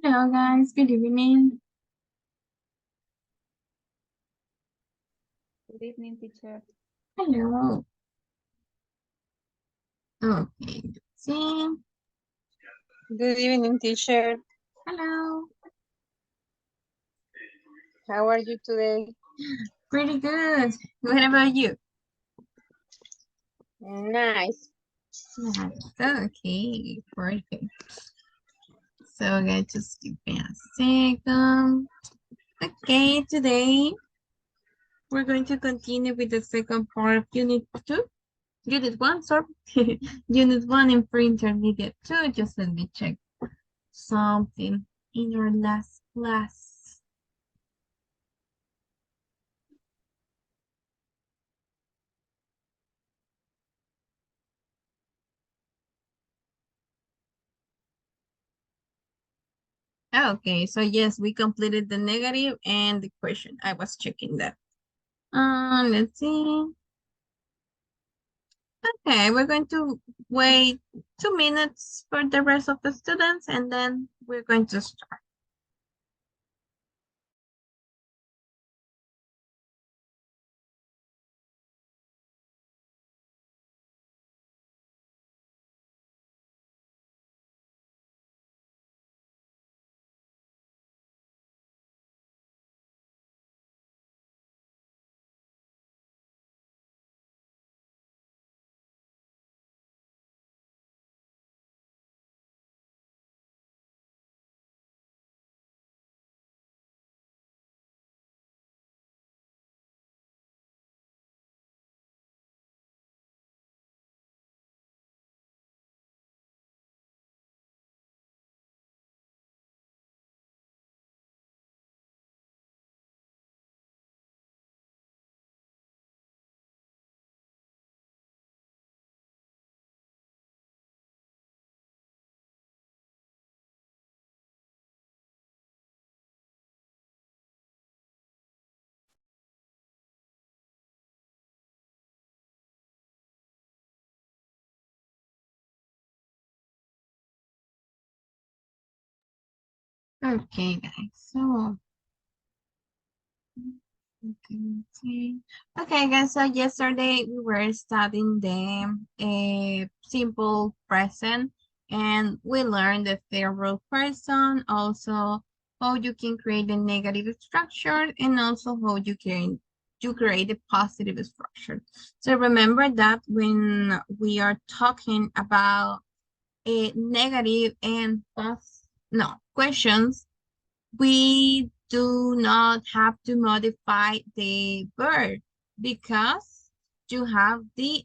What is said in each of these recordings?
Hello guys, good evening. Good evening, teacher. Hello. Okay, let's see. Good evening, teacher. Hello. How are you today? Pretty good. What about you? Nice. Nice. Okay, perfect. So guys, just give me a second. Okay, today we're going to continue with the second part of Unit 2. Unit 1, sorry. Unit 1 in pre-intermediate 2. Just let me check something in your last class. Okay, so yes, we completed the negative and the question. I was checking that. Let's see. Okay, we're going to wait 2 minutes for the rest of the students and then we're going to start. Okay, guys, so okay, let's see. Okay, guys, so yesterday we were studying the simple present and we learned the third rule person, also how you can create a negative structure and also how you create a positive structure. So remember that when we are talking about a negative and no questions, we do not have to modify the verb because you have the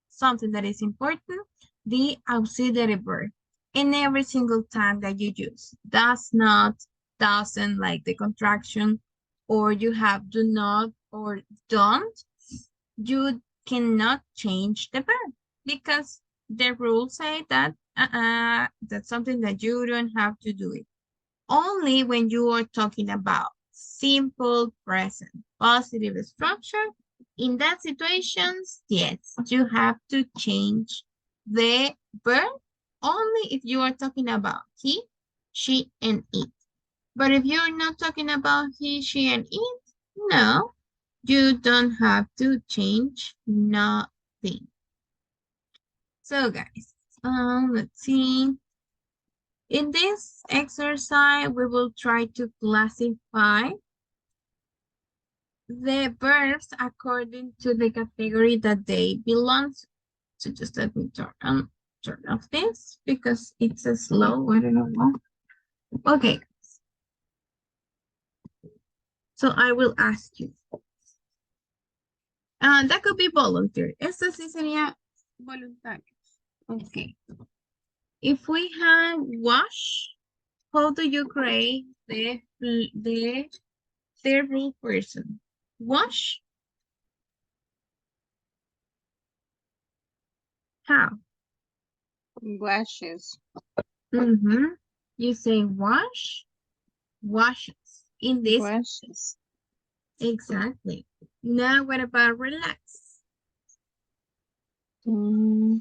something that is important, the auxiliary verb. In every single time that you use does not, doesn't, like the contraction, or you have do not or don't, you cannot change the verb because the rules say that that's something that you don't have to do it only when you are talking about simple present positive structure. In that situations, yes, you have to change the verb only if you are talking about he, she, and it. But if you're not talking about he, she, and it, no, you don't have to change nothing. So guys, let's see. In this exercise, we will try to classify the verbs according to the category that they belong to. So just let me turn off this because it's a slow. I don't know why. Okay. So I will ask you. That could be voluntary. Esto sí sería voluntario. Okay. If we have wash, how do you create the third rule person? Wash? How? Washes. Mm-hmm. You say wash, washes. In this, Washes. exactly. Now, what about relax? Mm,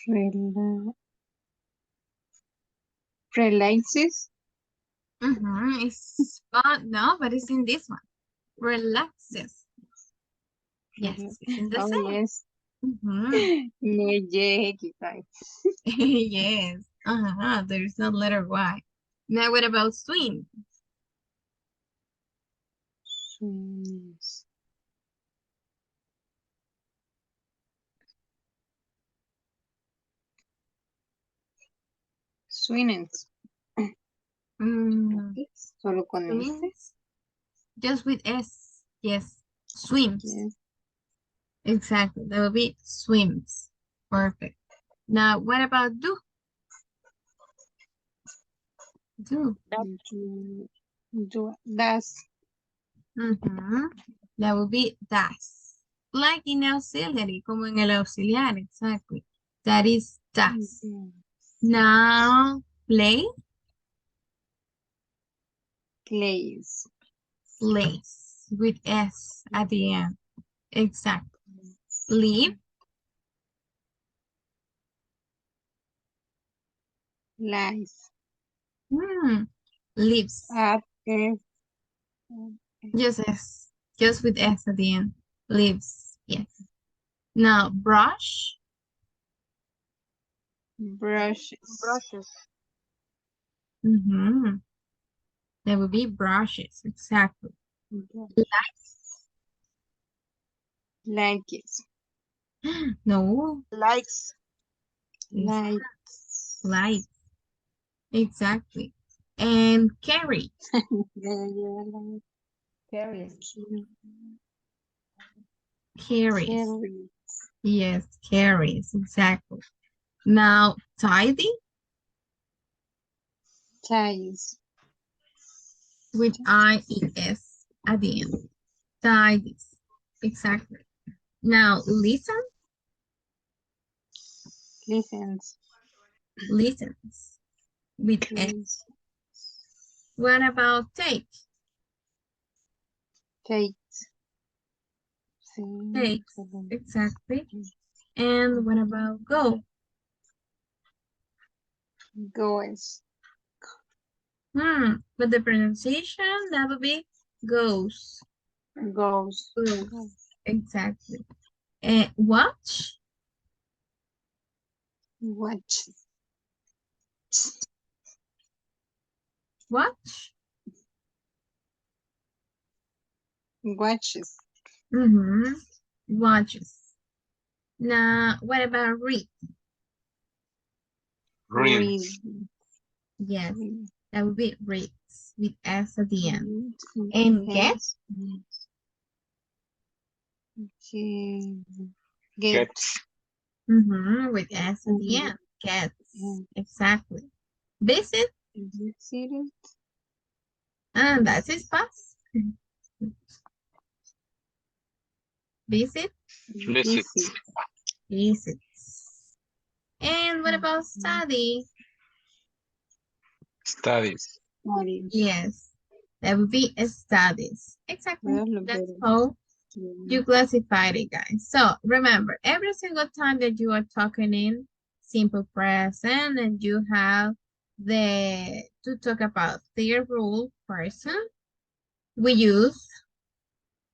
rela- Relaxes. It's no, but it's in this one. Relaxes. Yes, it's in the Oh, same. yes. Mhm. Energetic. Yes. There's no letter Y. Now what about swim? Swims. Swimmings. Mm, Solo con este. swims. Just with S. Yes. Swims. Yes. Exactly. That will be swims. Perfect. Now what about do? Do. Does. That will be does. Like in auxiliary, como en el auxiliar, exactly. That is does. Now play. Plays. Plays with S at the end. Exactly. Live. Lies. Lives. At F. Just S. Just with S at the end. Lives. Yes. Now brush. Brushes. That would be brushes. Exactly. Likes. No. Likes. It's Likes. life. Exactly. And carry. Carries. Carries. Carries. Yes, carries. Exactly. Now tidy. Ties. With IES at the end. Tidies. Exactly. Now listen. Listens. Listens. With S. Please. What about take? Takes. Takes. Exactly. And what about go? Goes. But the pronunciation, that would be goes. Goes. Goes. Exactly. Watch. Watch. Watch. Watches. Watches. Now, what about read? Read. Yes, Read. that would be reads with S at the end. And get? Gets. With S at the end. Gets. Exactly. Visit? Visit. And that's his past. Visit? Visit. Visits. And what about study? Studies. Yes, that would be studies. Exactly. That's how you classified it, guys. So remember, every single time that you are talking in simple present and you have to talk about their rule person, we use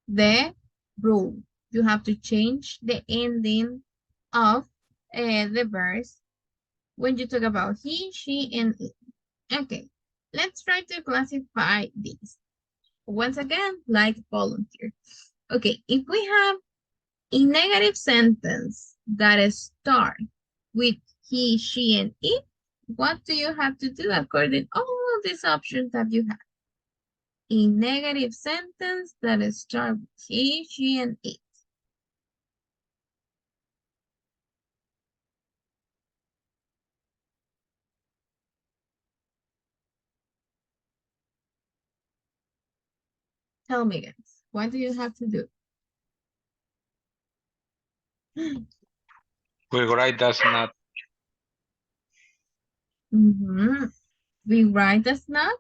the rule. You have to change the ending of the verse when you talk about he, she, and it. Okay, let's try to classify these. Once again, like volunteer. Okay, if we have a negative sentence that start with he, she, and it, what do you have to do according to all of these options that you have? A negative sentence that start with he, she, and it. Tell me, guys, what do you have to do? We write does not. We write does not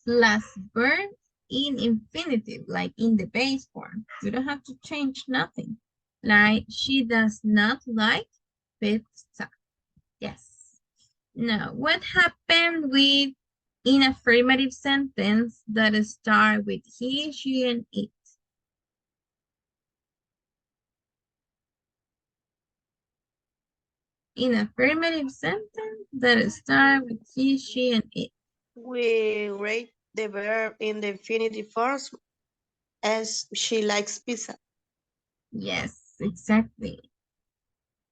plus verb in infinitive, like in the base form. You don't have to change nothing. Like she does not like pizza. Yes. Now, what happened with in affirmative sentence that start with he, she, and it? In affirmative sentence that start with he, she, and it. We rate the verb in the infinitive forms as she likes pizza. Yes, exactly.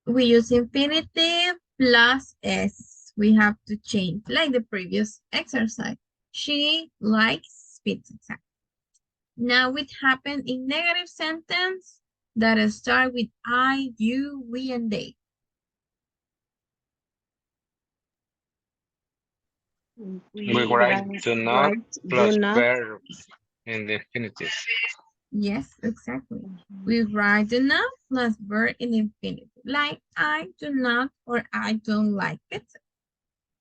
We use infinitive plus s. We have to change, like the previous exercise. She likes pizza. Now what happened in negative sentence that start with I, you, we, and they. We We write do not write do plus not. verb in the infinitive. Yes, exactly. We write do not plus verb in infinitive, like I do not or I don't like pizza.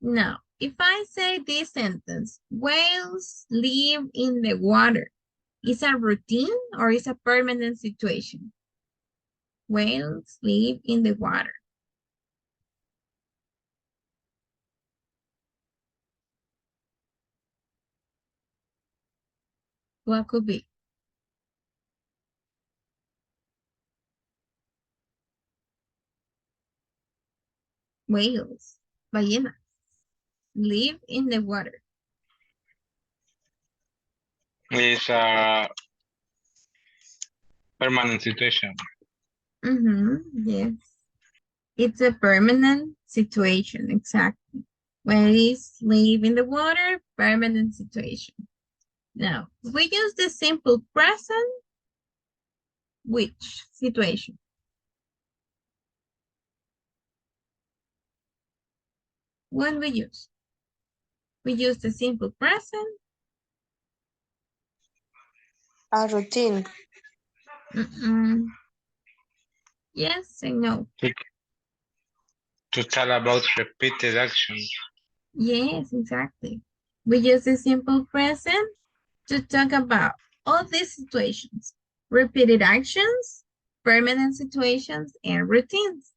Now, if I say this sentence, whales live in the water, is a routine or is a permanent situation? Whales live in the water. What could be? Whales, ballenas, live in the water. It's a permanent situation. Yes. It's a permanent situation, exactly. Whales live in the water, permanent situation. Now, we use the simple present, which situation? When we use? We use the simple present. A routine. Yes and no. To tell about repeated action. Yes, exactly. We use the simple present to talk about all these situations. Repeated actions, permanent situations, and routines.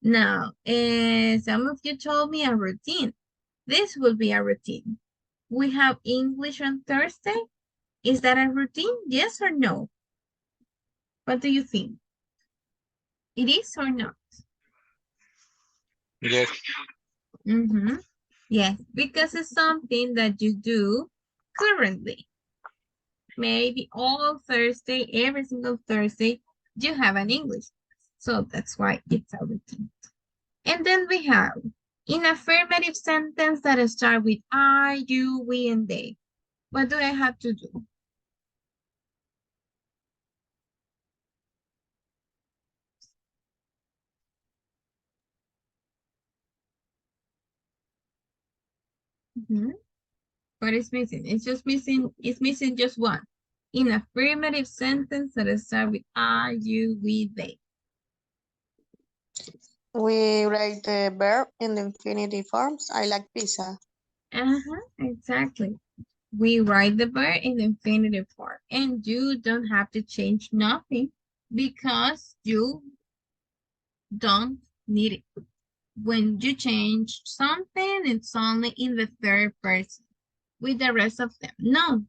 Now, some of you told me a routine. This will be a routine. We have English on Thursday. Is that a routine? Yes or no? What do you think? It is or not? Yes. Yes, because it's something that you do currently. Maybe all Thursday, every single Thursday, you have an English. So that's why it's a routine. And then we have in affirmative sentence that start with I, you, we, and they. What do I have to do? What is missing? It's missing just one. In affirmative sentence that start with I, you, we, they. We write the verb in the infinitive forms. I like pizza. Exactly. We write the verb in the infinitive form, and you don't have to change nothing because you don't need it. When you change something, it's only in the third person with the rest of them. No.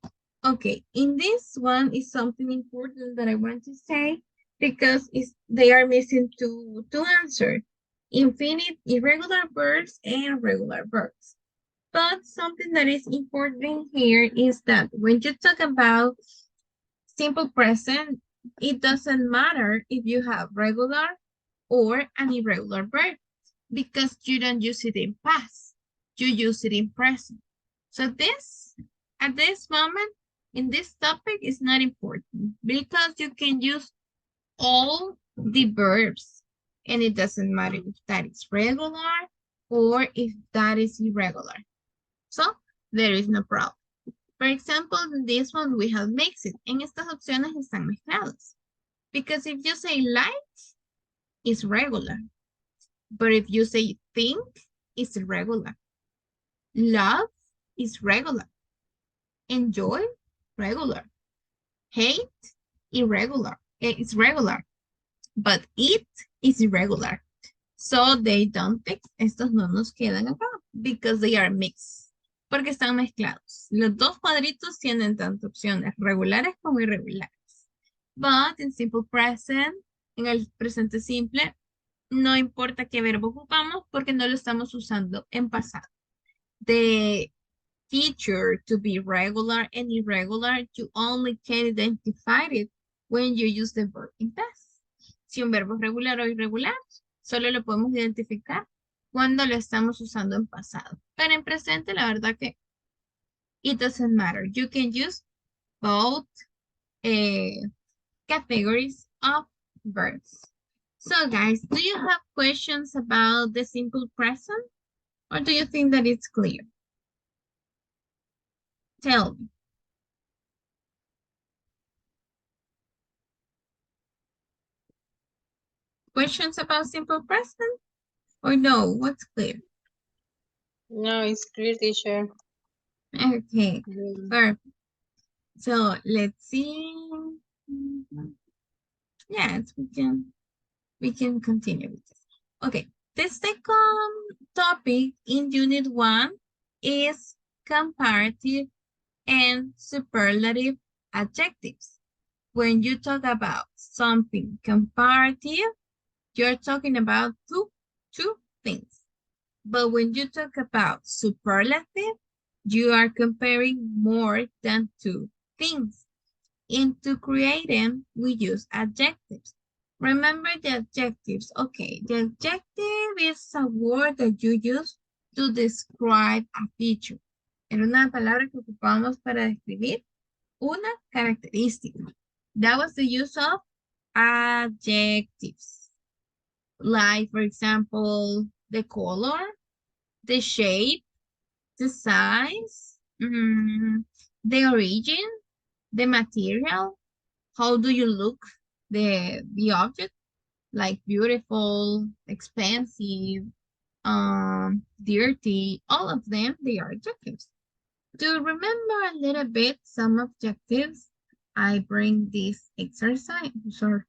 Okay, in this one is something important that I want to say because they are missing two answers. Infinite, irregular verbs and regular verbs. But something that is important here is that when you talk about simple present, it doesn't matter if you have regular or an irregular verb because you don't use it in past. You use it in present. So this, at this moment, in this topic is not important because you can use all the verbs and it doesn't matter if that is regular or if that is irregular. So there is no problem. For example, in this one we have mixed. En estas opciones están mezcladas. Because if you say like, it's regular. But if you say think, it's irregular. Love is regular. Enjoy, regular. Hate, irregular. It's regular. But it is irregular. So they don't fix. Estos no nos quedan acá. because they are mixed. Porque están mezclados. Los dos cuadritos tienen tanto opciones regulares como irregulares. But in simple present, en el presente simple, no importa qué verbo ocupamos porque no lo estamos usando en pasado. The feature to be regular and irregular, you only can identify it when you use the verb in past. Si un verbo es regular o irregular, solo lo podemos identificar cuando lo estamos usando en pasado. Pero en presente, la verdad que it doesn't matter. You can use both categories of verbs. So guys, do you have questions about the simple present? Or do you think that it's clear? Tell me. Questions about simple present? Or no, what's clear? No, it's clear, teacher. Okay, Mm. perfect. So let's see. Yes, we can continue with this. Okay, the second topic in Unit 1 is comparative and superlative adjectives. When you talk about something comparative, you're talking about two things. But when you talk about superlative, you are comparing more than two things. And to create them, we use adjectives. Remember the adjectives. Okay, the adjective is a word that you use to describe a feature. Era una palabra que ocupamos para describir una característica. That was the use of adjectives. Like, for example, the color, the shape, the size, the origin, the material, how do you look, the object, like beautiful, expensive, dirty, all of them, they are adjectives. To remember a little bit some objectives, I bring this exercise. Sorry.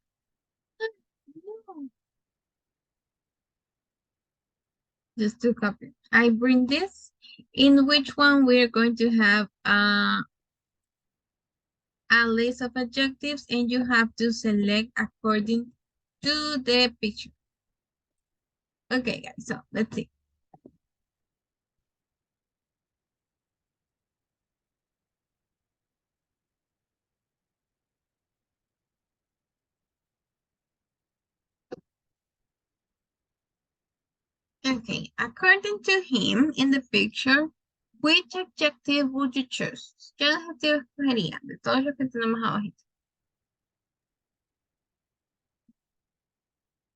Just to copy. I bring this, in which one we're going to have a list of adjectives and you have to select according to the picture. Okay, guys, so let's see. Okay, according to him in the picture, which adjective would you choose? ¿Qué adjetivo escogería de todos los que tenemos abajito?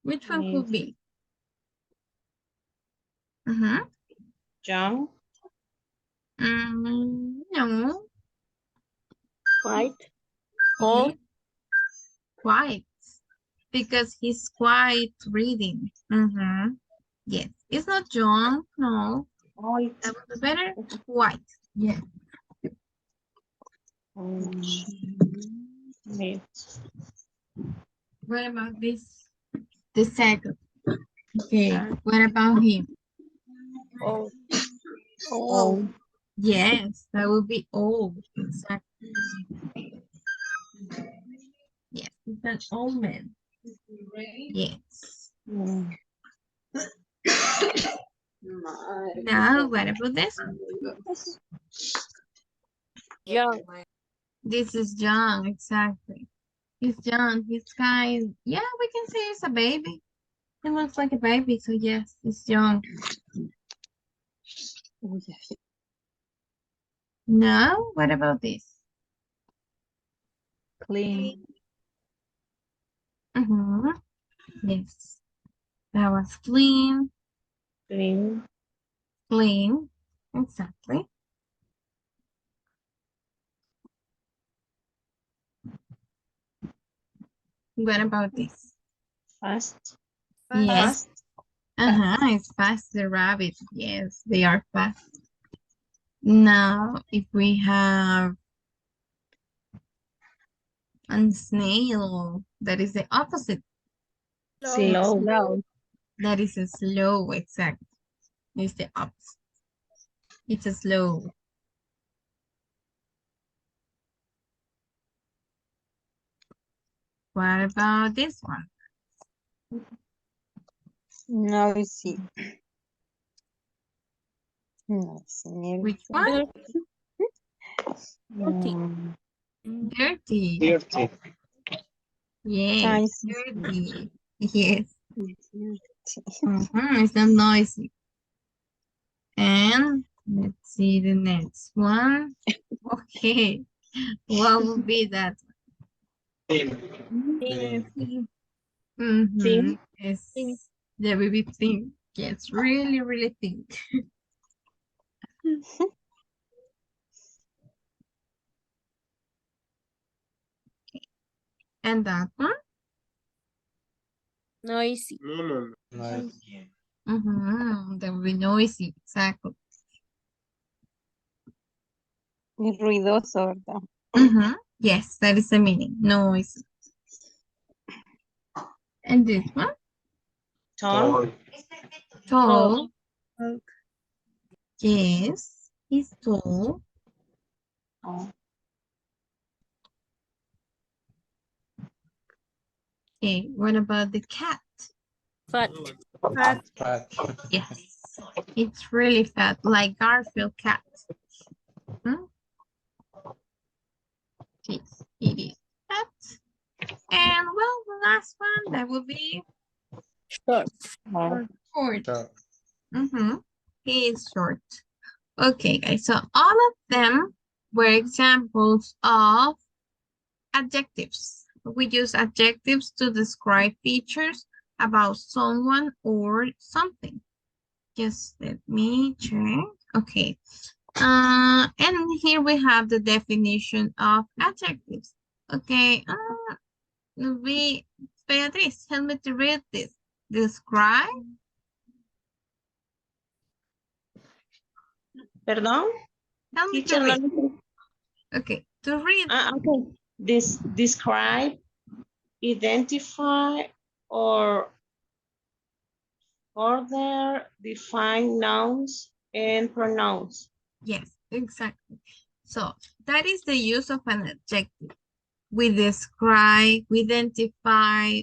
Which one could be? Young. No. Right? Old. Quiet. Because he's quiet reading. Yes. It's not young. No. White. That would be better. White. Yeah. Mid. What about this? The second. Okay. What about him? Oh. Old. Yes, that would be old. Exactly. Yes, it's an old man. Yes. Now, what about this? Young. This is John, exactly. He's John, he's kind. Yeah, we can say he's a baby. He looks like a baby, so yes, he's young. No, what about this? Clean. Yes, that was clean. Clean. Clean, exactly. What about this? Fast. Yes. It's fast, the rabbit. Yes, they are fast. Now, if we have a snail, that is the opposite. Slow. That is a slow, exactly. It's the opposite. It's a slow. What about this one? Noisy. Noisy. Which one? Mm, Dirty. Dirty. Yes, noisy. dirty. Yes. Dirty. It's not noisy. And let's see the next one. Okay. What would be that? Thin. Yes. The baby thin. Yes, really, really thin. And that one? Noisy. That would be noisy. Exactly. Es ruidoso, ¿verdad? Yes, that is the meaning. Noisy. And this one? Tall. Tall. Yes, he's tall. Oh. Okay, what about the cat? Fat. Yes, it's really fat, like Garfield cat. Yes, it is fat. And well, the last one, that would be Short. short. He is short. Okay, guys, so all of them were examples of adjectives. We use adjectives to describe features about someone or something. Just let me check. Okay. And here we have the definition of adjectives. Okay. Beatriz, help me to read this. Describe. Perdón. Help me Teacher, to read. Okay. To read. Okay. Describe, identify, or order, define nouns and pronouns. Yes, exactly. So that is the use of an adjective. We describe, we identify,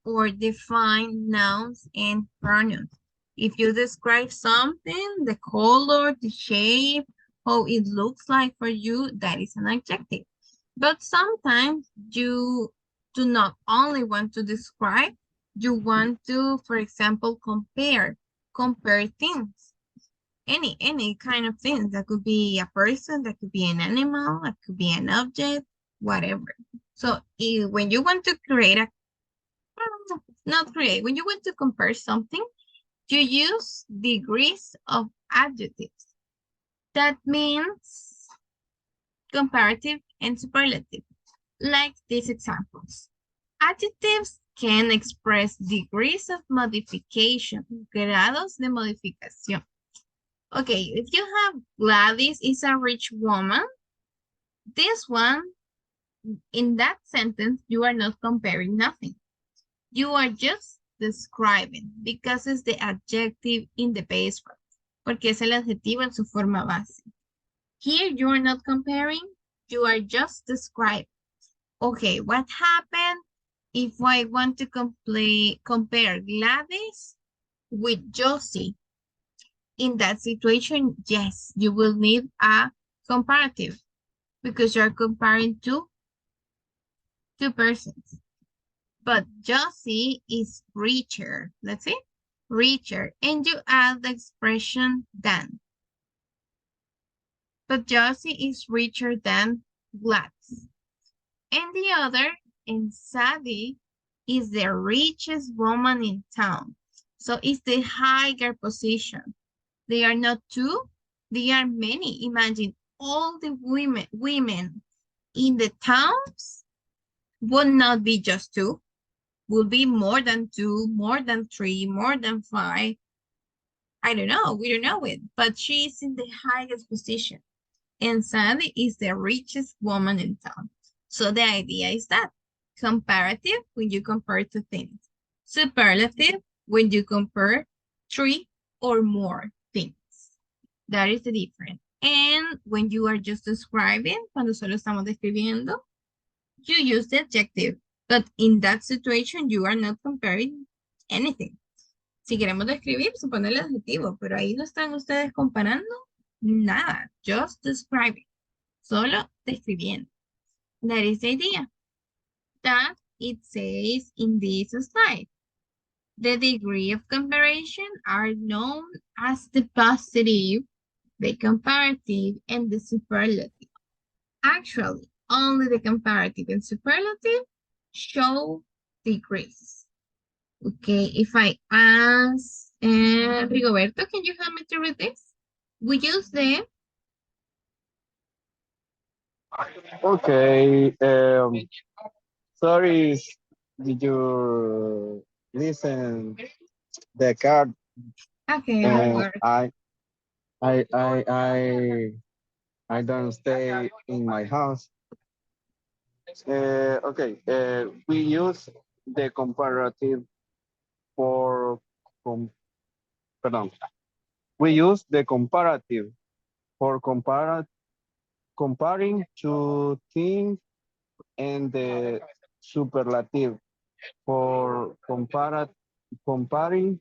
or define nouns and pronouns. If you describe something, the color, the shape, how it looks like for you, that is an adjective. But sometimes you do not only want to describe, you want to, for example, compare things. Any kind of thing. That could be a person, that could be an animal, that could be an object, whatever. So when you want to create when you want to compare something, you use degrees of adjectives. That means comparative and superlative, like these examples. Adjectives can express degrees of modification, grados de modificación. Okay, if you have Gladys is a rich woman, this one, in that sentence, you are not comparing nothing. You are just describing because it's the adjective in the base form, porque es el adjetivo en su forma base. Here, you are not comparing, you are just describing. Okay, what happened if I want to compare Gladys with Josie? In that situation, yes, you will need a comparative because you're comparing two persons. But Josie is richer. Let's see, richer. And you add the expression than. But Josie is richer than Gladys. And the other, and Sadie, is the richest woman in town. So it's the higher position. They are not two, they are many. Imagine all the women in the towns would not be just two, will be more than two, more than three, more than five. I don't know, we don't know it, but she is in the highest position. And Sandy is the richest woman in town. So the idea is that comparative when you compare two things. Superlative when you compare three or more things. That is the difference. And when you are just describing, cuando solo estamos describiendo, you use the adjective. But in that situation, you are not comparing anything. Si queremos describir, se pone el adjetivo, pero ahí no están ustedes comparando nada. Just describing. Solo describiendo. That is the idea. That it says in this slide. The degree of comparison are known as the positive, the comparative, and the superlative. Actually, only the comparative and superlative show degrees. Okay, if I ask Rigoberto, can you help me to read this? We use the Okay. Sorry, did you listen the card? okay, And worry. I don't stay in my house. Okay. We use the comparative for pardon. We use the comparative for comparing two things, and the superlative for comparing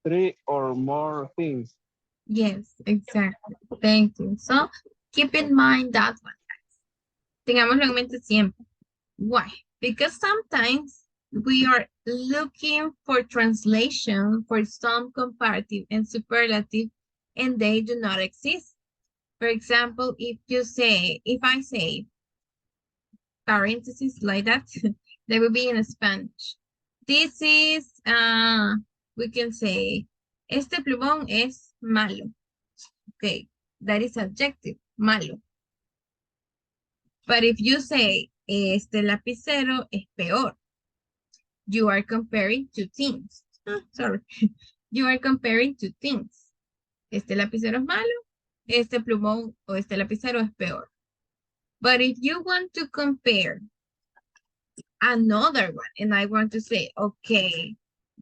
three or more things. Yes, exactly. Thank you. So keep in mind that one. Tengámoslo en mente siempre. Why? Because sometimes we are looking for translation for some comparative and superlative, and they do not exist. For example, if I say, parentheses like that, they will be in Spanish. This is, we can say, este plumón es malo. Okay, that is adjective, malo. But if you say, este lapicero es peor, you are comparing two things. Sorry. You are comparing two things. Este lapicero es malo, este plumón o este lapicero es peor. But if you want to compare another one, and I want to say, okay,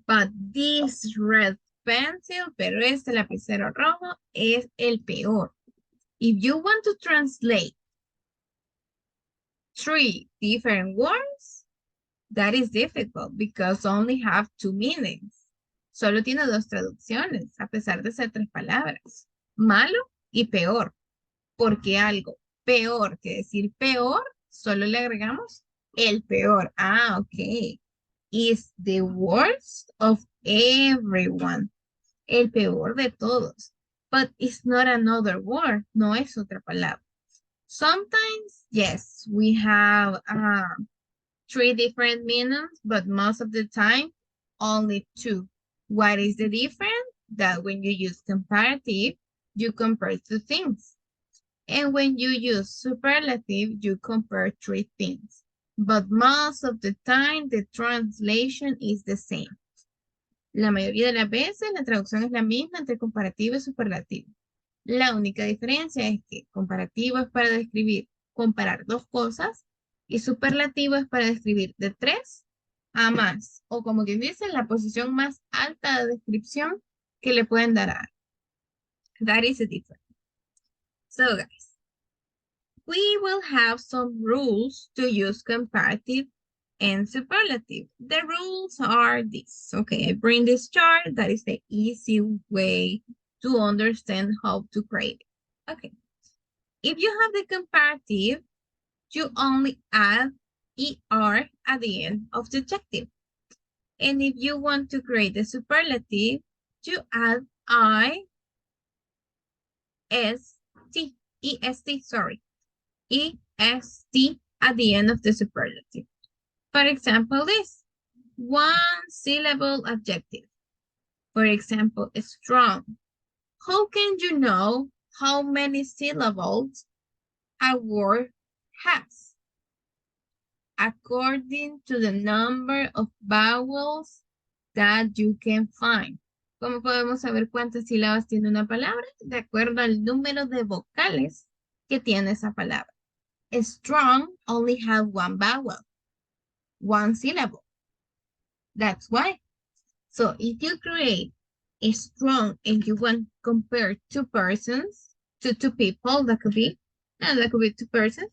but this red pencil, pero este lapicero rojo es el peor. If you want to translate three different words, that is difficult because only have two meanings. Solo tiene dos traducciones, a pesar de ser tres palabras. Malo y peor. Porque algo peor que decir peor, solo le agregamos el peor. Ah, ok. Is the worst of everyone. El peor de todos. But it's not another word. No es otra palabra. Sometimes, yes, we have three different meanings, but most of the time, only two. What is the difference? That when you use comparative, you compare two things. And when you use superlative, you compare three things. But most of the time, the translation is the same. La mayoría de las veces, la traducción es la misma entre comparativo y superlativo. La única diferencia es que comparativo es para describir, comparar dos cosas, y superlativo es para describir de tres a más, o como quien dice, la posición más alta de descripción que le pueden dar a algo. That is the difference. So guys, we will have some rules to use comparative and superlative. The rules are this. Okay, I bring this chart. That is the easy way to understand how to create it. Okay. If you have the comparative, you only add ER at the end of the adjective. And if you want to create the superlative, you add EST at the end of the superlative. For example, this one syllable adjective. For example, strong. How can you know how many syllables a word has? According to the number of vowels that you can find. ¿Cómo podemos saber cuántas sílabas tiene una palabra? De acuerdo al número de vocales que tiene esa palabra. Strong only have one vowel, one syllable. That's why. So if you create strong and you want to compare two persons, to two people, that could be, and that could be two persons,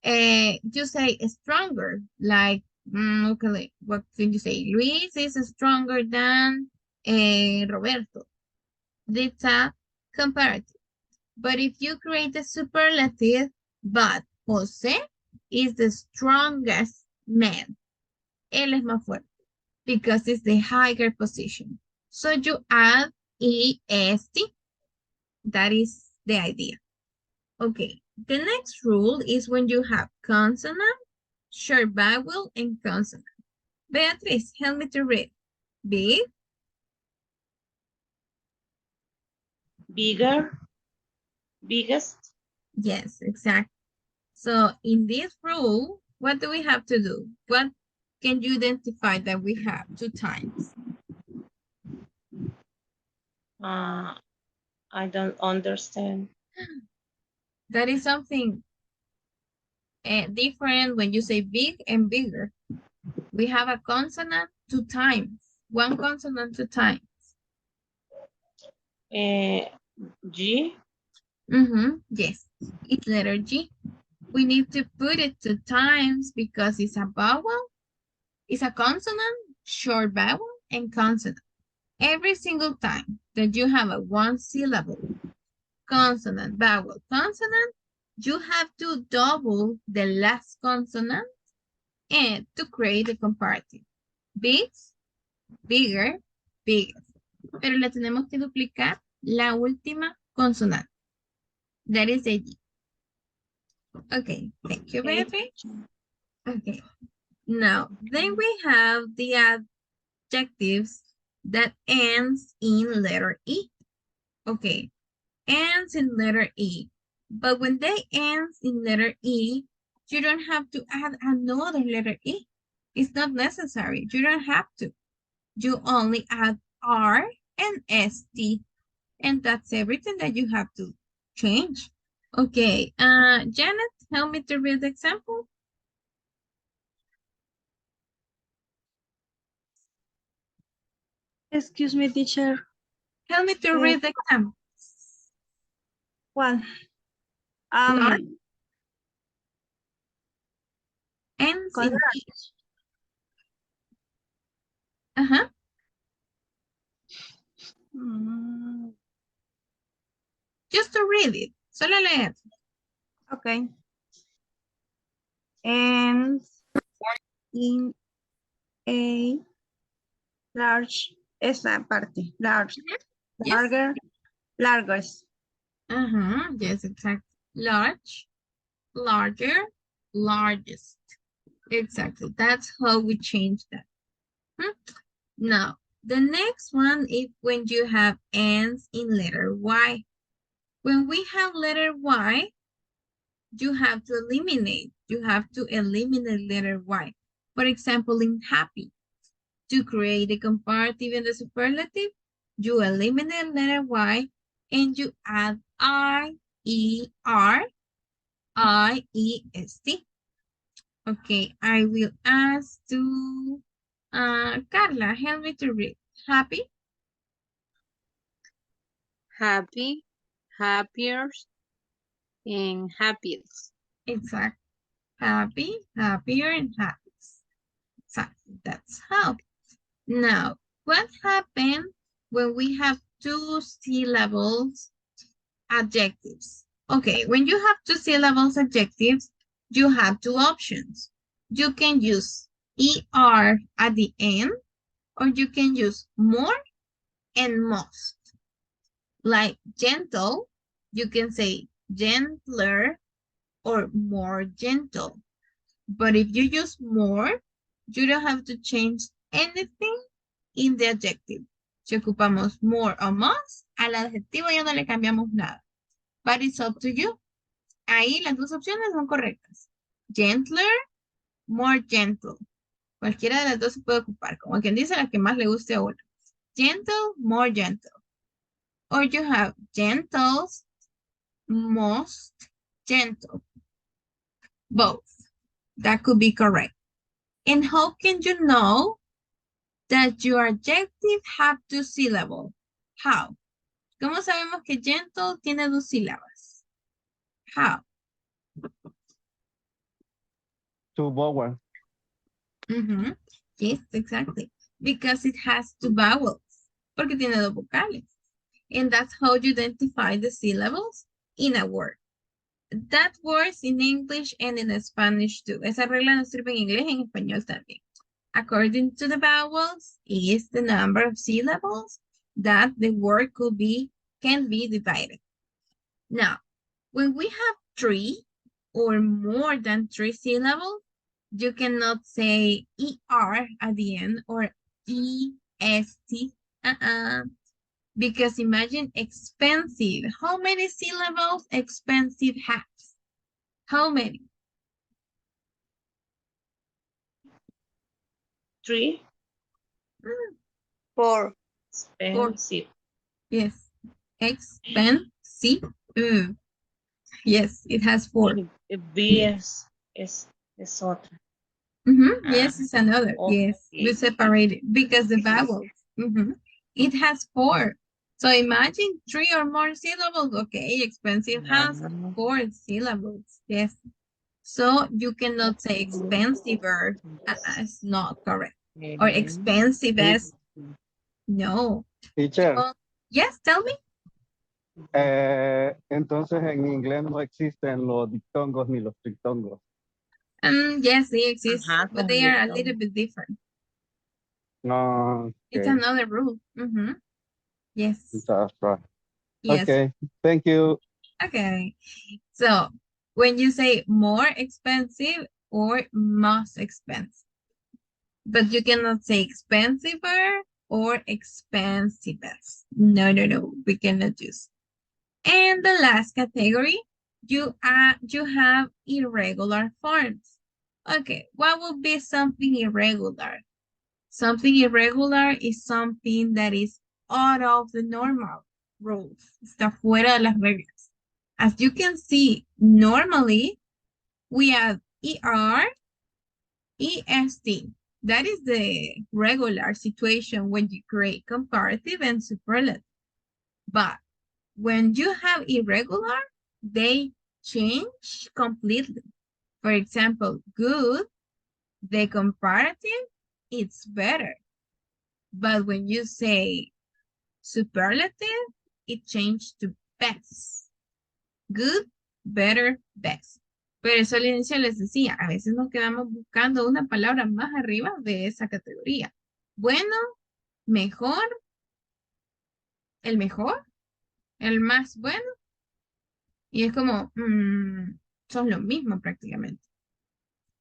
you say stronger, like, okay, what can you say? Luis is stronger than Roberto. That's a comparative. But if you create a superlative, but Jose is the strongest man. Él es más fuerte because it's the higher position. So you add EST. That is the idea. Okay, the next rule is when you have consonant, short vowel, and consonant. Beatriz, help me to read. Big, Bigger, biggest, yes, exactly. So in this rule, what do we have to do? What can you identify that we have 2 times? I don't understand. That is something different when you say big and bigger. We have a consonant 2 times. One consonant 2 times. G, Yes, it's letter G. We need to put it 2 times because it's a vowel, it's a consonant, short vowel, and consonant. Every single time that you have a 1 syllable, consonant, vowel, consonant, you have to double the last consonant and to create a comparative. Big, bigger, biggest. Pero le tenemos que duplicar la última consonante. That is a G. Okay, thank you, Beatriz. Okay, now then we have the adjectives that ends in letter E. Okay, ends in letter E. But when they ends in letter E, you don't have to add another letter E. It's not necessary. You don't have to. You only add R and ST. And that's everything that you have to change. Okay, Janet, help me to read the example. Excuse me, teacher. Help me to read the example. One. Large. Ends in Correct. E. Uh-huh. Just to read it. Solo leer. Okay. And in a large, esa parte, large, Yes. larger, largest. Yes, exactly. Large, larger, largest. Exactly. That's how we change that. Now, the next one is when you have ends in letter Y. When we have letter Y, you have to eliminate. You have to eliminate letter Y. For example, in happy, to create a comparative and the superlative, you eliminate letter Y and you add I-E-R, I-E-S-T. Okay, I will ask to Carla, help me to read. Happy? Happy, happier, and happiest. Exactly. Happy, happier, and happiest. Exactly. That's how. Now, what happens when we have 2 syllables adjectives? Okay, when you have 2 syllables adjectives, you have 2 options. You can use ER at the end, or you can use more and most. Like gentle, you can say gentler or more gentle. But if you use more, you don't have to change anything in the adjective. Si ocupamos more o más, al adjetivo ya no le cambiamos nada. But it's up to you. Ahí las 2 opciones son correctas. Gentler, more gentle. Cualquiera de las 2 se puede ocupar. Como quien dice, la que más le guste a uno. Gentle, more gentle. Or you have gentles, most gentle. Both. That could be correct. And how can you know that your adjective have 2 syllables? How. ¿Cómo sabemos que gentle tiene 2 sílabas? How. Two vowels. Mhm. Yes, exactly. Because it has 2 vowels. Porque tiene 2 vocales. And that's how you identify the syllables in a word. That works in English and in Spanish too. Esa regla nos sirve en inglés y en español también. According to the vowels is the number of syllables that the word can be divided. Now, when we have 3 or more than 3 syllables, you cannot say ER at the end or EST. Because imagine expensive. How many syllables expensive has? How many? 3. 4. Expensive. Yes. Expensive. Yes, it has 4. B es otra. Yes, it's another. Okay. Yes, we separate it because the vowels. It has 4. So imagine 3 or more syllables. Okay, expensive has 4 syllables. Yes. So you cannot say expensiver. It's not correct. Or expensive as. No. Teacher, Yes, tell me. entonces en inglés no existen los diptongos ni los triptongos. Yes, they exist, but they are a también. little bit different. No. It's Okay. another rule. Yes. That's right. Yes. Okay. Thank you. Okay. So when you say more expensive or most expensive, but you cannot say expensiver or expensivest. No, we cannot use. And the last category, you have irregular forms. Okay, what would be something irregular? Something irregular is something that is out of the normal rules. Está fuera de las reglas. As you can see, normally we have ER, EST. That is the regular situation when you create comparative and superlative. But when you have irregular, they change completely. For example, good, the comparative, it's better. But when you say superlative, it changed to best. Good, better, best. Pero eso al inicio les decía, a veces nos quedamos buscando una palabra más arriba de esa categoría. Bueno, mejor, el más bueno. Y es como, son lo mismo prácticamente.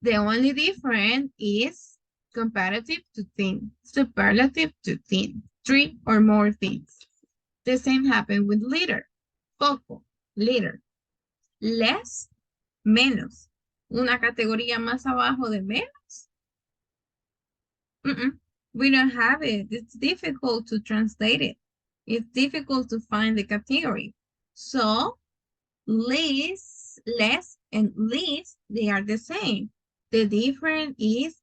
The only difference is comparative to thin, superlative to thin, 3 or more things. The same happened with little, poco, little, less, menos. Una categoría más abajo de menos. We don't have it. It's difficult to translate it. It's difficult to find the category. So, less and least, they are the same. The difference is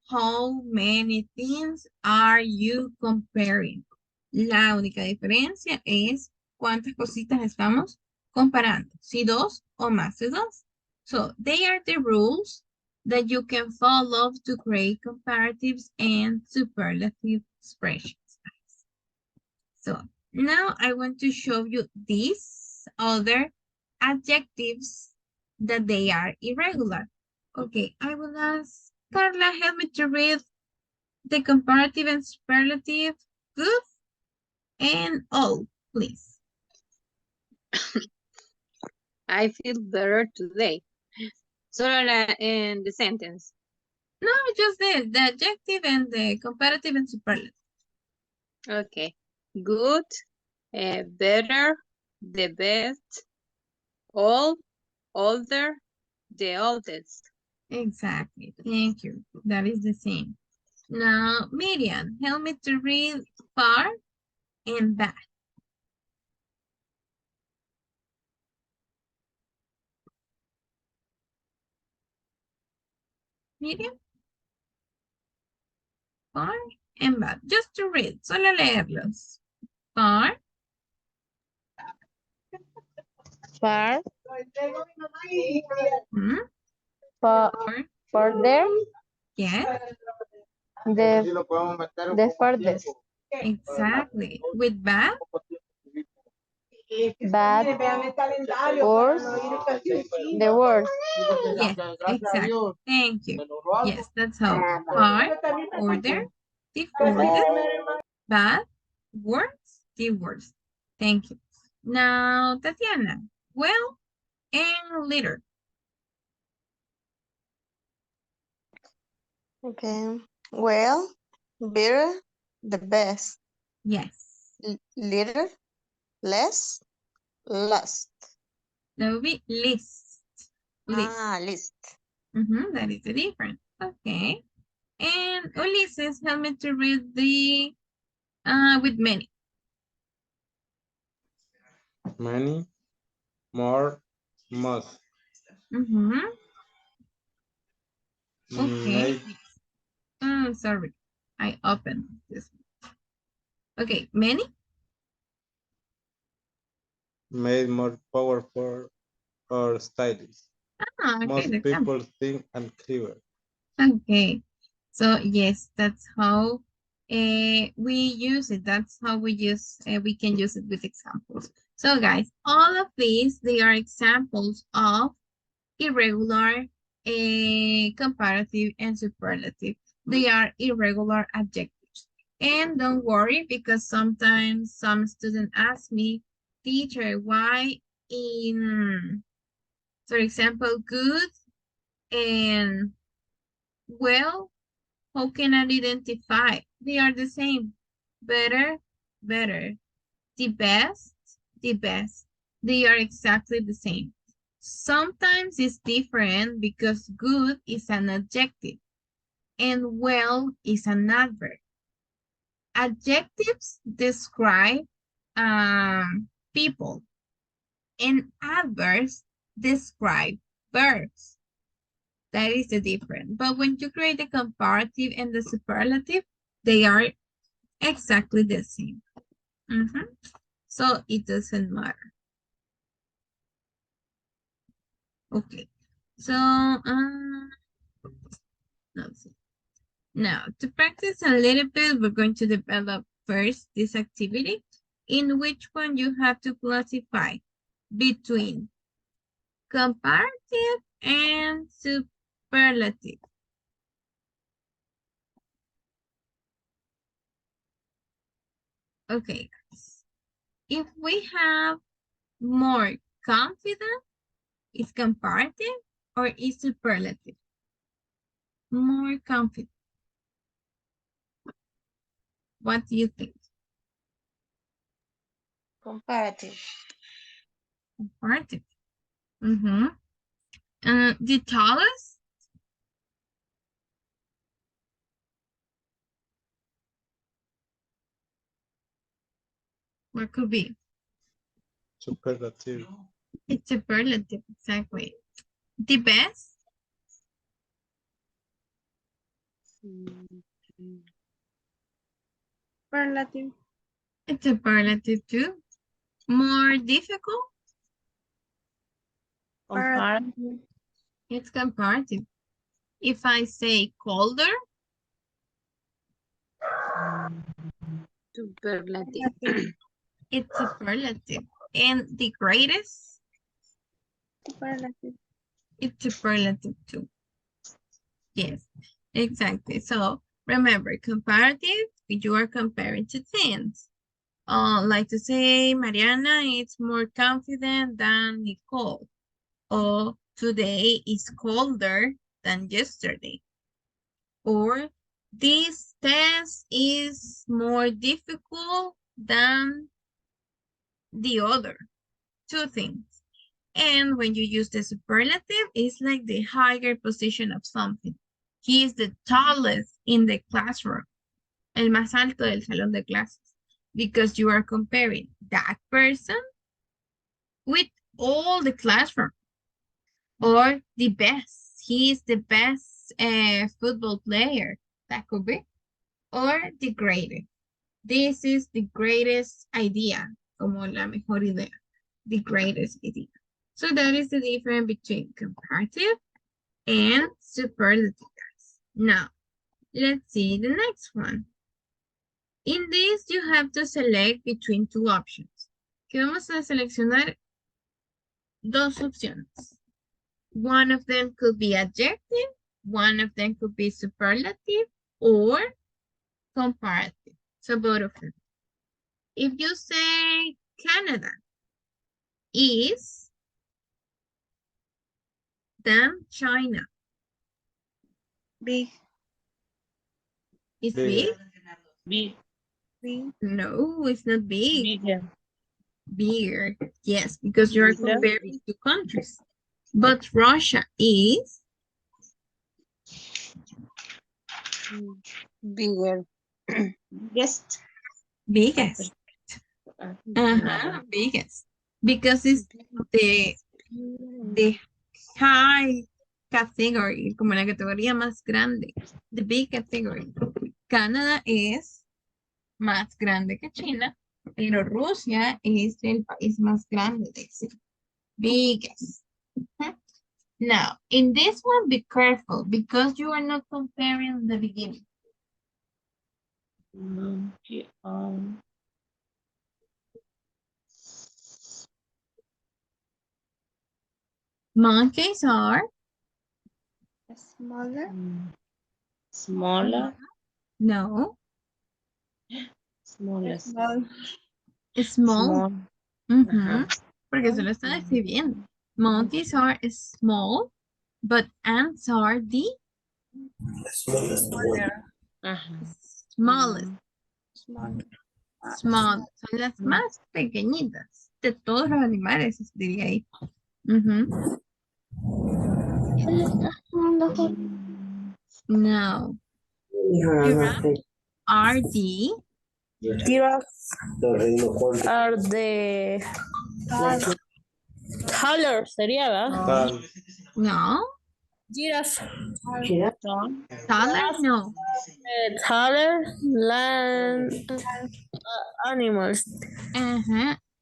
how many things are you comparing. La única diferencia es cuántas cositas estamos comparando. Si 2 o más de 2. So they are the rules that you can follow to create comparatives and superlative expressions. So now I want to show you these other adjectives that they are irregular. Okay, I will ask Carla, help me to read the comparative and superlative good and all, please. I feel better today. Solo en the sentence. No, just the adjective and the comparative and superlative. Okay. Good, better, the best, old, older, the oldest. Exactly. Thank you. That is the same. Now, Miriam, help me to read far and back. Miriam? Far and back. Just to read. Solo leerlos. Far far, Hmm? far, Or, further, yes, the farthest, exactly. With bad, bad, worse, the worst. yes, exactly. Thank you. Yes, that's how. Far, order, the furthest, bad, worse, the worst. Thank you. Now, Tatiana, well and little. Okay. Well, better, the best. Yes, Little, less, lust. that would be list. List. List. That is the difference. Okay. And Ulises, help me to read the with many. Many, more, most. Okay. Make, Sorry. I opened this. Okay, many? made more powerful or stylish. Okay, Most the example. people think and clever. Okay. So yes, that's how we use it. That's how we use we can use it with examples. So guys, all of these, they are examples of irregular, comparative, and superlative. They are irregular adjectives. And don't worry, because sometimes some students ask me, teacher, why in, for example, good and well, how can I identify? They are the same. Better, better. The best, the best. They are exactly the same. Sometimes it's different because good is an adjective and well is an adverb. Adjectives describe people and adverbs describe verbs. That is the difference. But when you create the comparative and the superlative, they are exactly the same. So it doesn't matter. Okay. So, let's see. Now, to practice a little bit, we're going to develop first this activity in which one you have to classify between comparative and superlative. Okay, guys. If we have more confident, is comparative or is superlative? More confident. What do you think? Comparative. Comparative. The tallest? What could be? Superlative. It's superlative, exactly. The best? Superlative. It's superlative too. More difficult? Comparative. It's comparative. If I say colder? Superlative. It's superlative. And the greatest? Superlative. It's superlative too. Yes, exactly. So remember, comparative, you are comparing two things. Like to say, Mariana is more confident than Nicole. Or today is colder than yesterday. Or this test is more difficult than the other. Two things. And when you use the superlative, it's like the higher position of something. He is the tallest in the classroom. El más alto del salón de clases. Because you are comparing that person with all the classroom. Or the best. He is the best football player. That could be. Or the greatest. This is the greatest idea. Como la mejor idea. The greatest idea. So that is the difference between comparative and superlative. Now, let's see the next one. In this, you have to select between two options. Que vamos a seleccionar dos opciones. One of them could be adjective, one of them could be superlative or comparative. So both of them. If you say Canada is than China, Big. is Bigger. big? Big, Big. No, it's not big. bigger. Bigger. Yes, because you're Bigger. comparing two countries. But Russia is Bigger. Biggest. biggest. Biggest. Because it's the high category, como la categoría más grande. The big category. Canadá es más grande que China, pero Rusia es el país más grande de ese. Biggest. Now, in this one, be careful because you are not comparing the beginning. Monkey on. Monkeys are Smaller. Smaller. no, Smallest. Small. small. Ajá. Porque se lo está describiendo. Monkeys are small, but ants are the Ajá. smallest. Small. Small. Son las más pequeñitas de todos los animales, diría ahí. No. Giraffe are the Are the taller sería, ¿verdad? no. Giraffe. Taller, no. Taller land animals.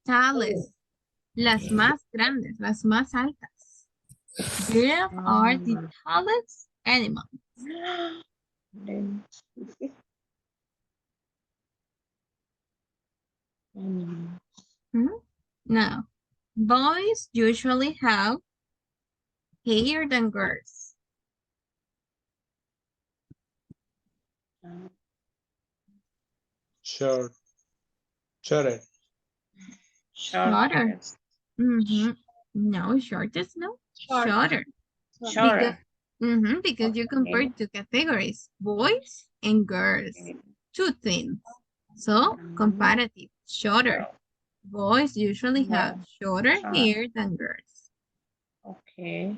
Tallest. Las más grandes, las más altas. Giraffe are the tallest animals. Now, boys usually have hair than girls. Short. Shorter. Shorter. No, shortest, no. Shorter. Shorter. Because you compare two categories, boys and girls. Two things. So, comparative, shorter. Boys usually have shorter hair than girls. Okay.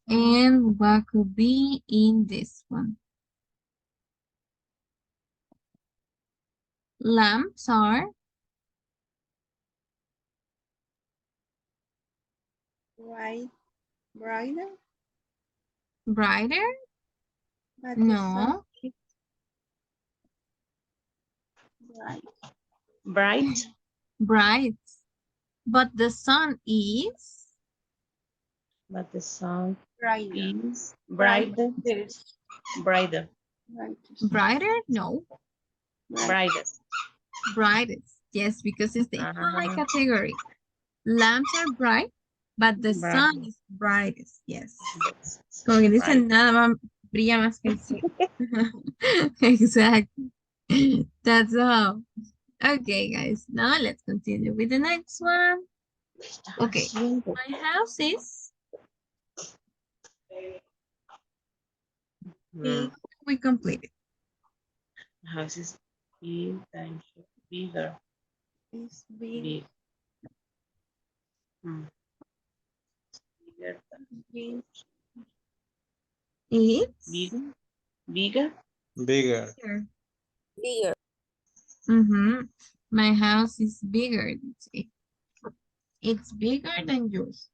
And what could be in this one? Lamps are Brighter. brighter? But the sun No. is bright. Bright. Bright. But the sun is But the sun Brighter. is brighter. Brighter. brighter? No. Brightest. Brightest. Yes, because it's the high category. Lamps are bright, but the sun is brightest. Yes. Como que dicen, nada más brilla más que el sol. Exactly. That's all. Okay, guys. Now let's continue with the next one. Okay. My house is big. We completed. House is big and bigger. It's big. Big. Bigger. Big. It's Bigger. Bigger. Bigger. Bigger. My house is bigger. It's bigger than yours.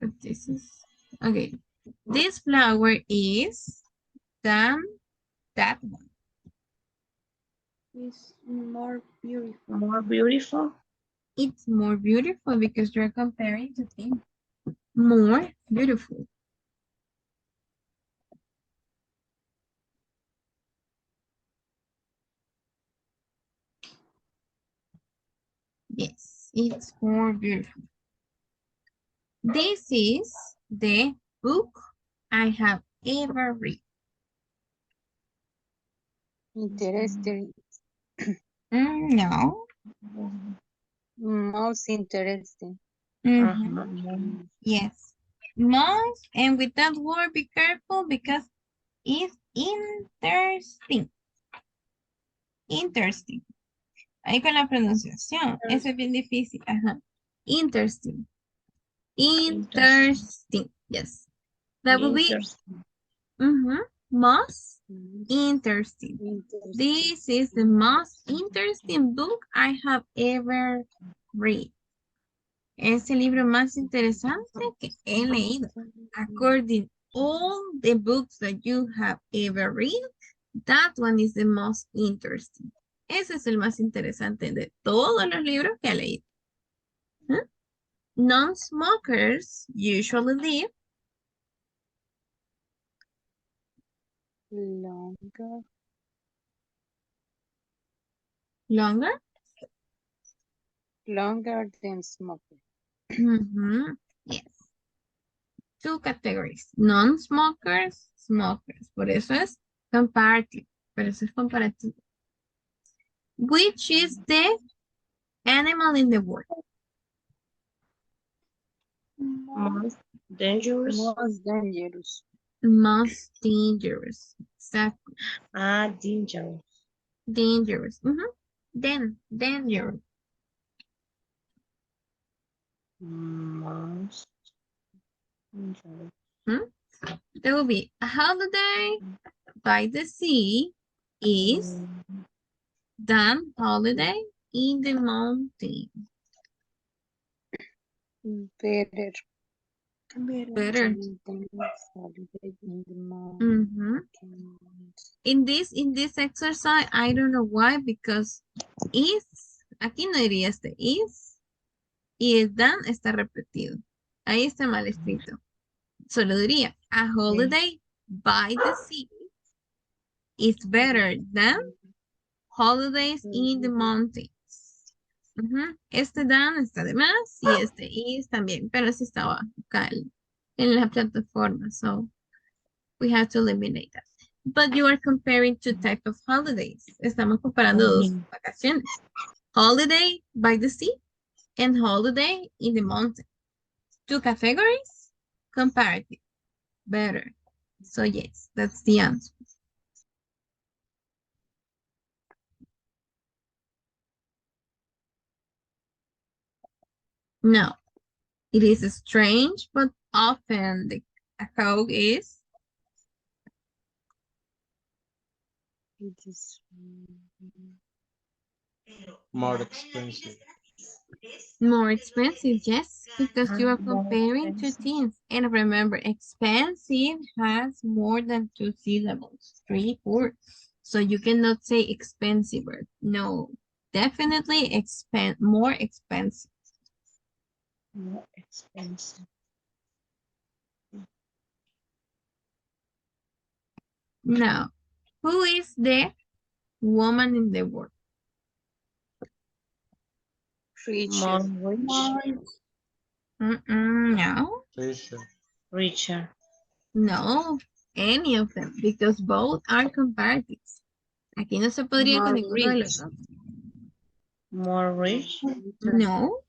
But this is okay. This flower is than that one. Is more beautiful. More beautiful. It's more beautiful because you're comparing two things. More beautiful. Yes, it's more beautiful. This is the book I have ever read. Interesting. No. Most interesting. Mhm. Yes. Most, and with that word, be careful because it's interesting. Interesting. Ahí con la pronunciación. Eso es bien difícil. Ajá. Interesting. Interesting. Yes. That will be most interesting. This is the most interesting book I have ever read. Es el libro más interesante que he leído. According all the books that you have ever read, that one is the most interesting. Ese es el más interesante de todos los libros que he leído. ¿Mm? Non-smokers usually live longer. Longer than smoking. Yes. Two categories. Non-smokers, smokers. Por eso es comparative. Por eso es comparativo. Which is the animal in the world? Most dangerous. Most dangerous. Most dangerous. Exactly. Dangerous. Dangerous. Dangerous. Most dangerous. There will be a holiday by the sea is than holiday in the mountain. Better. Better. In this exercise, I don't know why, because is, aquí no iría este is, y el than está repetido. Ahí está mal escrito. Solo diría, a holiday by the sea is better than holidays in the mountains. Este than está de más y este is también, pero sí estaba acá en la plataforma, so we have to eliminate that. But you are comparing two types of holidays. Estamos comparando dos vacaciones. Holiday by the sea and holiday in the mountain. Two categories, comparative, better. So yes, that's the answer. No, it is strange, but often the code is More expensive. more expensive, yes, because you are comparing two things. And remember, expensive has more than two syllables, 3, 4. So you cannot say expensive. No, definitely more expensive. More expensive. Now, who is the woman in the world? More rich. No. Richer. No, any of them, because both are comparatives. Aquí no se podría con ninguno de los dos. More rich. No.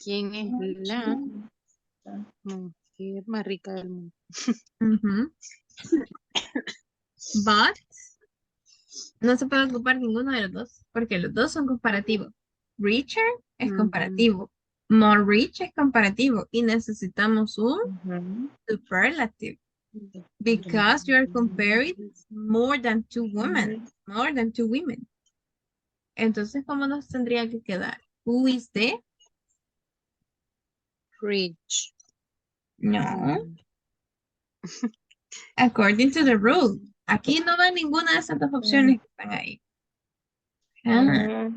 ¿Quién es la mujer más rica del mundo? But no se puede ocupar ninguno de los dos, porque los dos son comparativos. Richer es comparativo. More rich es comparativo. Y necesitamos un superlative. Because you are comparing more than two women. More than two women. Entonces, ¿cómo nos tendría que quedar? Who is the? Rich. No. According to the rule. Aquí no va ninguna de esas dos opciones que están ahí. Ajá.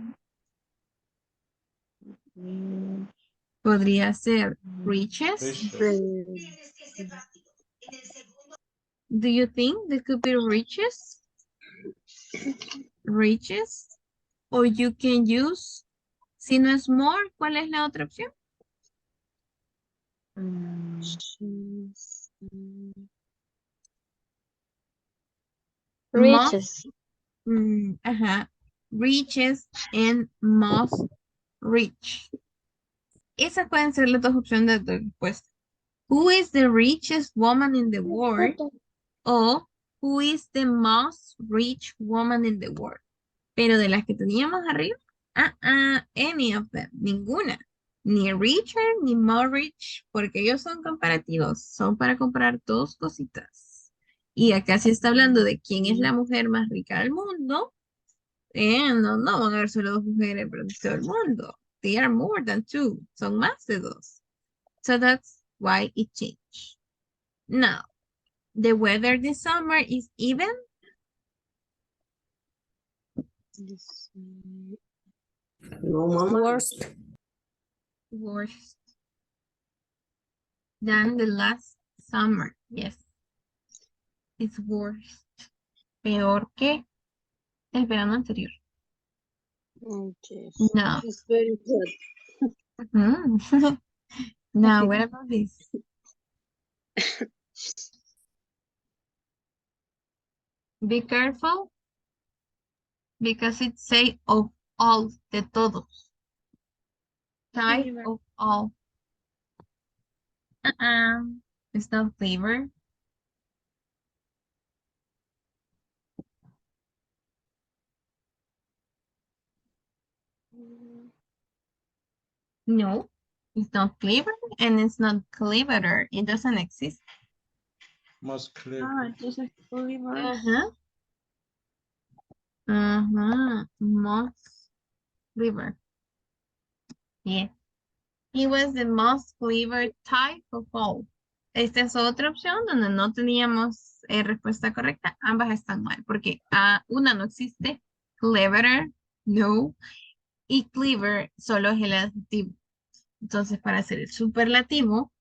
Podría ser riches. Do you think they could be riches? Riches. Or you can use, si no es more, ¿cuál es la otra opción? Riches. Ajá. Riches and most rich. Esas pueden ser las dos opciones de respuesta. Who is the richest woman in the world? O who is the most rich woman in the world? Pero de las que teníamos arriba, any of them, ninguna. Ni richer ni more rich, porque ellos son comparativos, son para comparar dos cositas. Y acá se está hablando de quién es la mujer más rica del mundo. No van a haber solo dos mujeres para todo el mundo. They are more than two, son más de dos. So that's why it changed. Now, the weather this summer is even. Worst. Worse than the last summer. Yes. It's worse. Peor que el verano anterior. Yes. No. It's very good. Mhm. Now, what about this? Be careful because it say of all, de todos. Type Flavor. of all. It's not flavor. No, it's not clever and it's not cleverer. It doesn't exist. Most clear. Entonces flavor. Most clever. Yeah. He was the most clever type of all. Esta es otra opción donde no teníamos respuesta correcta. Ambas están mal porque una no existe. Cleverer, no. Y clever solo es el adjetivo. Entonces, para hacer el superlativo,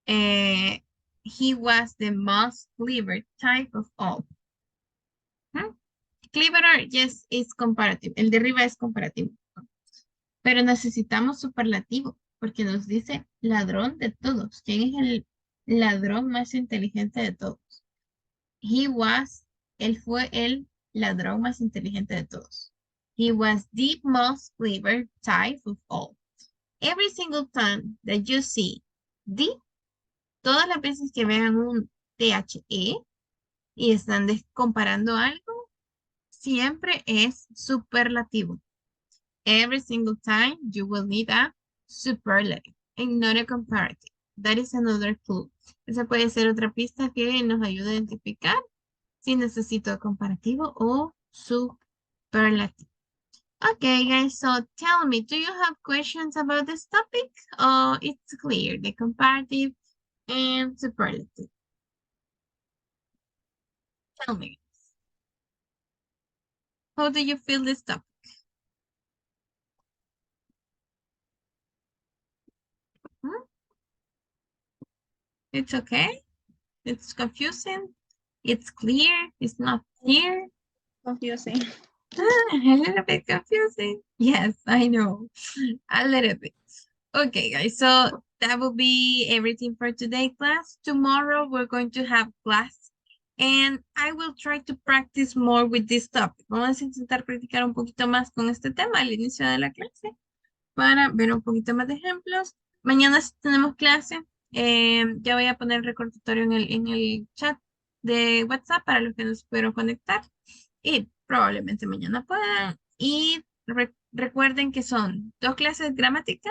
he was the most clever type of all. Cleverer, yes, is comparative. El de arriba es comparativo. Pero necesitamos superlativo porque nos dice ladrón de todos. ¿Quién es el ladrón más inteligente de todos? Él fue el ladrón más inteligente de todos. He was the most clever type of all. Every single time that you see the, todas las veces que vean un THE y están comparando algo, siempre es superlativo. Every single time you will need a superlative and not a comparative. That is another clue. Esa puede ser otra pista que nos ayude a identificar si necesito comparativo o superlativo. Okay, guys, so tell me, do you have questions about this topic? Or it's clear, the comparative and superlative? Tell me. How do you feel this topic? It's okay? It's confusing? It's clear? It's not clear? Confusing. A little bit confusing. Yes, I know. A little bit. Okay, guys. So that will be everything for today, class. Tomorrow we're going to have class. And I will try to practice more with this topic. Vamos a intentar practicar un poquito más con este tema al inicio de la clase para ver un poquito más de ejemplos. Mañana sí tenemos clase. Ya voy a poner el recordatorio en el chat de WhatsApp para los que no se pudieron conectar. Y probablemente mañana puedan. Y recuerden que son 2 clases de gramática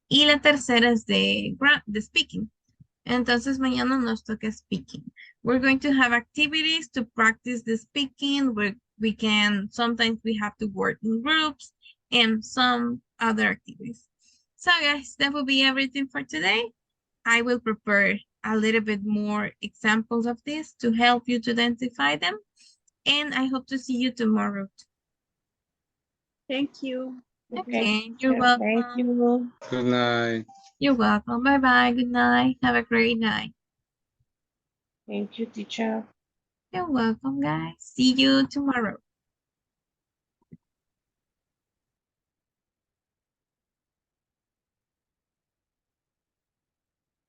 y la tercera es de speaking. Entonces mañana nos toca speaking. We're going to have activities to practice the speaking. Sometimes we have to work in groups and some other activities. So guys, that will be everything for today. I will prepare a little bit more examples of this to help you to identify them. And I hope to see you tomorrow. Thank you. Okay, you're welcome. Thank you. Good night. You're welcome. Bye-bye. Good night. Have a great night. Thank you, teacher. You're welcome, guys. See you tomorrow.